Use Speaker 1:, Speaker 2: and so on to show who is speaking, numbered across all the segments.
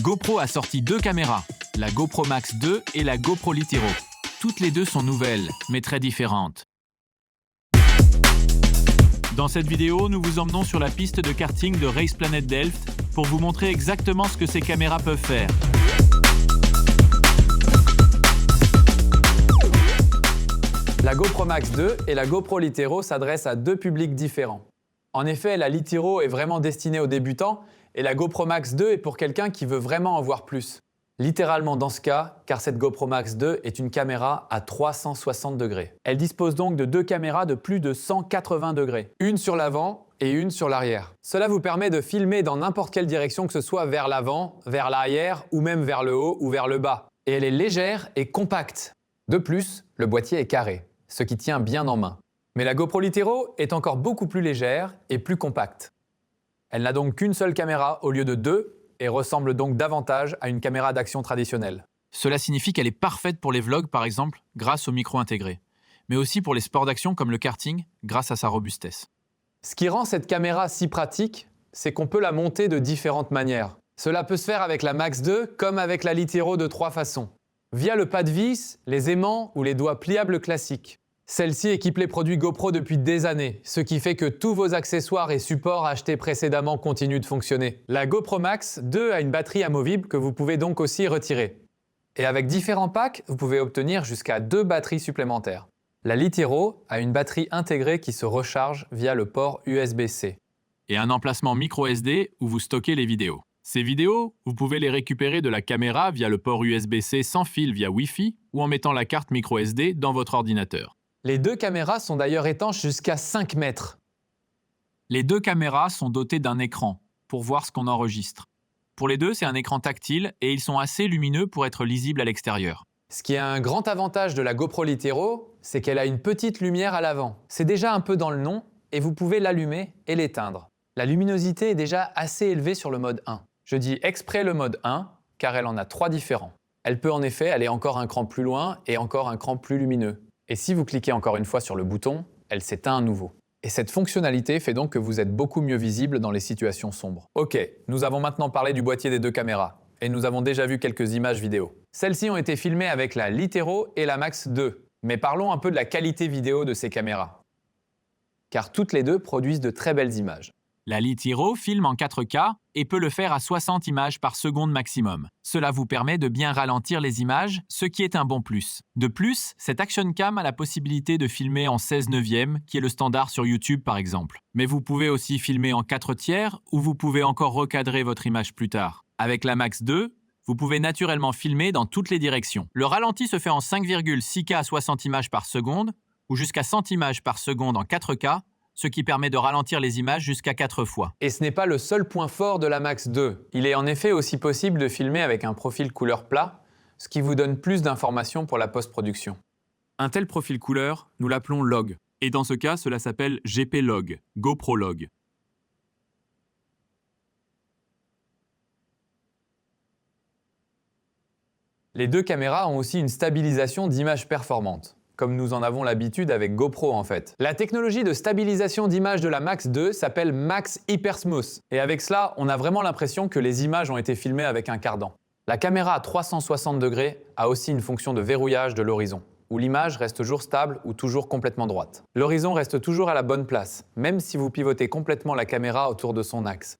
Speaker 1: GoPro a sorti deux caméras, la GoPro Max 2 et la GoPro Litero. Toutes les deux sont nouvelles, mais très différentes. Dans cette vidéo, nous vous emmenons sur la piste de karting de Race Planet Delft pour vous montrer exactement ce que ces caméras peuvent faire.
Speaker 2: La GoPro Max 2 et la GoPro Litero s'adressent à deux publics différents. En effet, la Litero est vraiment destinée aux débutants et la GoPro Max 2 est pour quelqu'un qui veut vraiment en voir plus. Littéralement dans ce cas, car cette GoPro Max 2 est une caméra à 360 degrés. Elle dispose donc de deux caméras de plus de 180 degrés, une sur l'avant et une sur l'arrière. Cela vous permet de filmer dans n'importe quelle direction, que ce soit vers l'avant, vers l'arrière ou même vers le haut ou vers le bas. Et elle est légère et compacte. De plus, le boîtier est carré, ce qui tient bien en main. Mais la GoPro Litero est encore beaucoup plus légère et plus compacte. Elle n'a donc qu'une seule caméra au lieu de deux et ressemble donc davantage à une caméra d'action traditionnelle.
Speaker 1: Cela signifie qu'elle est parfaite pour les vlogs par exemple, grâce au micro intégré, mais aussi pour les sports d'action comme le karting, grâce à sa robustesse.
Speaker 2: Ce qui rend cette caméra si pratique, c'est qu'on peut la monter de différentes manières. Cela peut se faire avec la Max 2 comme avec la Litero de trois façons. Via le pas de vis, les aimants ou les doigts pliables classiques. Celle-ci équipe les produits GoPro depuis des années, ce qui fait que tous vos accessoires et supports achetés précédemment continuent de fonctionner. La GoPro Max 2 a une batterie amovible que vous pouvez donc aussi retirer. Et avec différents packs, vous pouvez obtenir jusqu'à 2 batteries supplémentaires. La Litero a une batterie intégrée qui se recharge via le port USB-C.
Speaker 1: Et un emplacement micro SD où vous stockez les vidéos. Ces vidéos, vous pouvez les récupérer de la caméra via le port USB-C sans fil via Wi-Fi ou en mettant la carte micro SD dans votre ordinateur.
Speaker 2: Les deux caméras sont d'ailleurs étanches jusqu'à 5 mètres.
Speaker 1: Les deux caméras sont dotées d'un écran pour voir ce qu'on enregistre. Pour les deux, c'est un écran tactile et ils sont assez lumineux pour être lisibles à l'extérieur.
Speaker 2: Ce qui est un grand avantage de la GoPro Litero, c'est qu'elle a une petite lumière à l'avant. C'est déjà un peu dans le nom et vous pouvez l'allumer et l'éteindre. La luminosité est déjà assez élevée sur le mode 1. Je dis exprès le mode 1 car elle en a 3 différents. Elle peut en effet aller encore un cran plus loin et encore un cran plus lumineux. Et si vous cliquez encore une fois sur le bouton, elle s'éteint à nouveau. Et cette fonctionnalité fait donc que vous êtes beaucoup mieux visible dans les situations sombres. Ok, nous avons maintenant parlé du boîtier des deux caméras. Et nous avons déjà vu quelques images vidéo. Celles-ci ont été filmées avec la Litero et la Max 2. Mais parlons un peu de la qualité vidéo de ces caméras. Car toutes les deux produisent de très belles images.
Speaker 1: La Litero filme en 4K et peut le faire à 60 images par seconde maximum. Cela vous permet de bien ralentir les images, ce qui est un bon plus. De plus, cette Action Cam a la possibilité de filmer en 16/9, qui est le standard sur YouTube par exemple. Mais vous pouvez aussi filmer en 4/3 ou vous pouvez encore recadrer votre image plus tard. Avec la Max 2, vous pouvez naturellement filmer dans toutes les directions. Le ralenti se fait en 5,6K à 60 images par seconde ou jusqu'à 100 images par seconde en 4K, ce qui permet de ralentir les images jusqu'à 4 fois.
Speaker 2: Et ce n'est pas le seul point fort de la Max 2. Il est en effet aussi possible de filmer avec un profil couleur plat, ce qui vous donne plus d'informations pour la post-production.
Speaker 1: Un tel profil couleur, nous l'appelons log. Et dans ce cas, cela s'appelle GP Log, GoPro Log.
Speaker 2: Les deux caméras ont aussi une stabilisation d'image performante, comme nous en avons l'habitude avec GoPro en fait. La technologie de stabilisation d'image de la Max 2 s'appelle Max Hypersmooth. Et avec cela, on a vraiment l'impression que les images ont été filmées avec un cardan. La caméra à 360 degrés a aussi une fonction de verrouillage de l'horizon, où l'image reste toujours stable ou toujours complètement droite. L'horizon reste toujours à la bonne place, même si vous pivotez complètement la caméra autour de son axe.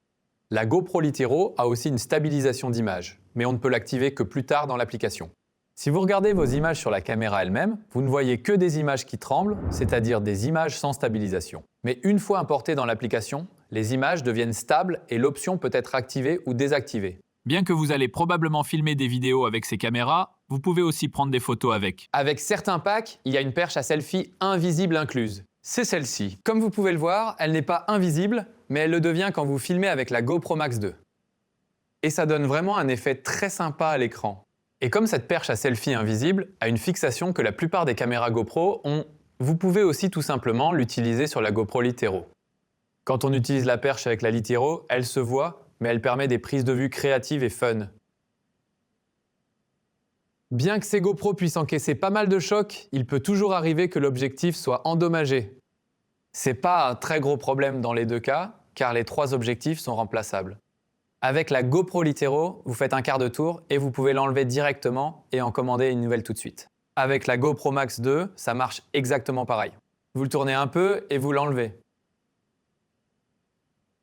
Speaker 2: La GoPro Litero a aussi une stabilisation d'image, mais on ne peut l'activer que plus tard dans l'application. Si vous regardez vos images sur la caméra elle-même, vous ne voyez que des images qui tremblent, c'est-à-dire des images sans stabilisation. Mais une fois importées dans l'application, les images deviennent stables et l'option peut être activée ou désactivée.
Speaker 1: Bien que vous allez probablement filmer des vidéos avec ces caméras, vous pouvez aussi prendre des photos avec.
Speaker 2: Avec certains packs, il y a une perche à selfie invisible incluse. C'est celle-ci. Comme vous pouvez le voir, elle n'est pas invisible, mais elle le devient quand vous filmez avec la GoPro Max 2. Et ça donne vraiment un effet très sympa à l'écran. Et comme cette perche à selfie invisible a une fixation que la plupart des caméras GoPro ont, vous pouvez aussi tout simplement l'utiliser sur la GoPro Litero. Quand on utilise la perche avec la Litero, elle se voit, mais elle permet des prises de vue créatives et fun. Bien que ces GoPro puissent encaisser pas mal de chocs, il peut toujours arriver que l'objectif soit endommagé. C'est pas un très gros problème dans les deux cas, car les 3 objectifs sont remplaçables. Avec la GoPro Litero, vous faites un quart de tour et vous pouvez l'enlever directement et en commander une nouvelle tout de suite. Avec la GoPro Max 2, ça marche exactement pareil. Vous le tournez un peu et vous l'enlevez.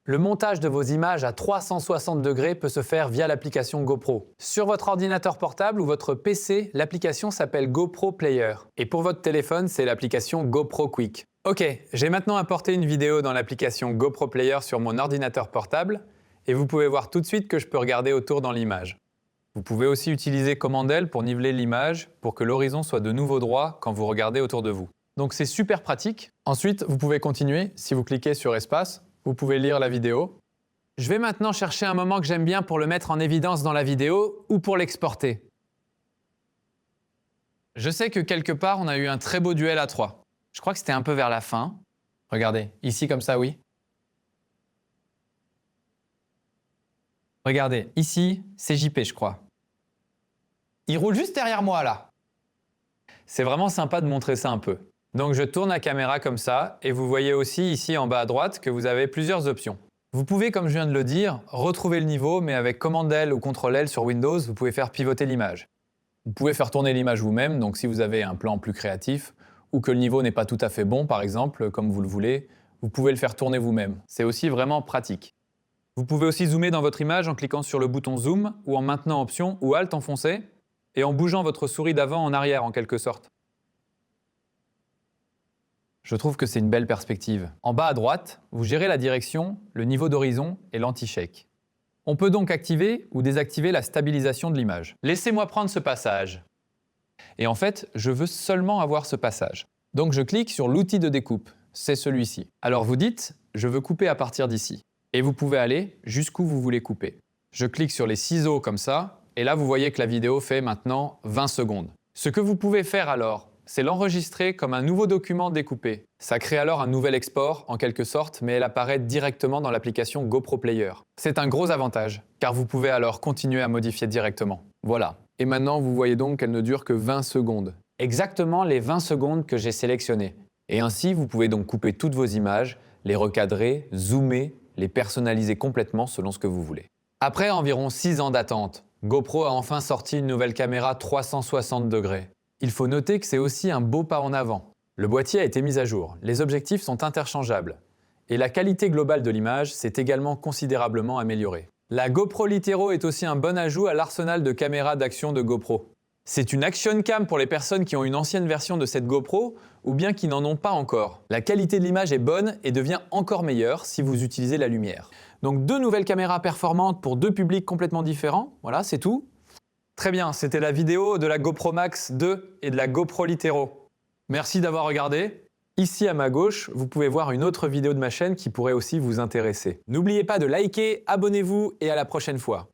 Speaker 2: Le montage de vos images à 360 degrés peut se faire via l'application GoPro. Sur votre ordinateur portable ou votre PC, l'application s'appelle GoPro Player. Et pour votre téléphone, c'est l'application GoPro Quick. Ok, j'ai maintenant importé une vidéo dans l'application GoPro Player sur mon ordinateur portable et vous pouvez voir tout de suite que je peux regarder autour dans l'image. Vous pouvez aussi utiliser Command L pour niveler l'image pour que l'horizon soit de nouveau droit quand vous regardez autour de vous. Donc c'est super pratique. Ensuite, vous pouvez continuer si vous cliquez sur Espace. Vous pouvez lire la vidéo. Je vais maintenant chercher un moment que j'aime bien pour le mettre en évidence dans la vidéo ou pour l'exporter. Je sais que quelque part, on a eu un très beau duel à 3. Je crois que c'était un peu vers la fin. Regardez, ici comme ça, oui. Regardez, ici, c'est JP, je crois. Il roule juste derrière moi, là. C'est vraiment sympa de montrer ça un peu. Donc je tourne la caméra comme ça, et vous voyez aussi ici en bas à droite que vous avez plusieurs options. Vous pouvez, comme je viens de le dire, retrouver le niveau, mais avec Command L ou Ctrl L sur Windows, vous pouvez faire pivoter l'image. Vous pouvez faire tourner l'image vous-même, donc si vous avez un plan plus créatif, ou que le niveau n'est pas tout à fait bon, par exemple, comme vous le voulez, vous pouvez le faire tourner vous-même. C'est aussi vraiment pratique. Vous pouvez aussi zoomer dans votre image en cliquant sur le bouton Zoom, ou en maintenant Option ou Alt enfoncé, et en bougeant votre souris d'avant en arrière en quelque sorte. Je trouve que c'est une belle perspective. En bas à droite, vous gérez la direction, le niveau d'horizon et l'anti-shake. On peut donc activer ou désactiver la stabilisation de l'image. Laissez-moi prendre ce passage. Et en fait, je veux seulement avoir ce passage. Donc je clique sur l'outil de découpe, c'est celui-ci. Alors vous dites, je veux couper à partir d'ici. Et vous pouvez aller jusqu'où vous voulez couper. Je clique sur les ciseaux comme ça, et là vous voyez que la vidéo fait maintenant 20 secondes. Ce que vous pouvez faire alors, c'est l'enregistrer comme un nouveau document découpé. Ça crée alors un nouvel export, en quelque sorte, mais elle apparaît directement dans l'application GoPro Player. C'est un gros avantage, car vous pouvez alors continuer à modifier directement. Voilà. Et maintenant, vous voyez donc qu'elle ne dure que 20 secondes. Exactement les 20 secondes que j'ai sélectionnées. Et ainsi, vous pouvez donc couper toutes vos images, les recadrer, zoomer, les personnaliser complètement selon ce que vous voulez. Après environ 6 ans d'attente, GoPro a enfin sorti une nouvelle caméra 360 degrés. Il faut noter que c'est aussi un beau pas en avant. Le boîtier a été mis à jour, les objectifs sont interchangeables. Et la qualité globale de l'image s'est également considérablement améliorée. La GoPro Litero est aussi un bon ajout à l'arsenal de caméras d'action de GoPro. C'est une action cam pour les personnes qui ont une ancienne version de cette GoPro ou bien qui n'en ont pas encore. La qualité de l'image est bonne et devient encore meilleure si vous utilisez la lumière. Donc 2 nouvelles caméras performantes pour 2 publics complètement différents, voilà, c'est tout. Très bien, c'était la vidéo de la GoPro Max 2 et de la GoPro Litero. Merci d'avoir regardé. Ici à ma gauche, vous pouvez voir une autre vidéo de ma chaîne qui pourrait aussi vous intéresser. N'oubliez pas de liker, abonnez-vous et à la prochaine fois.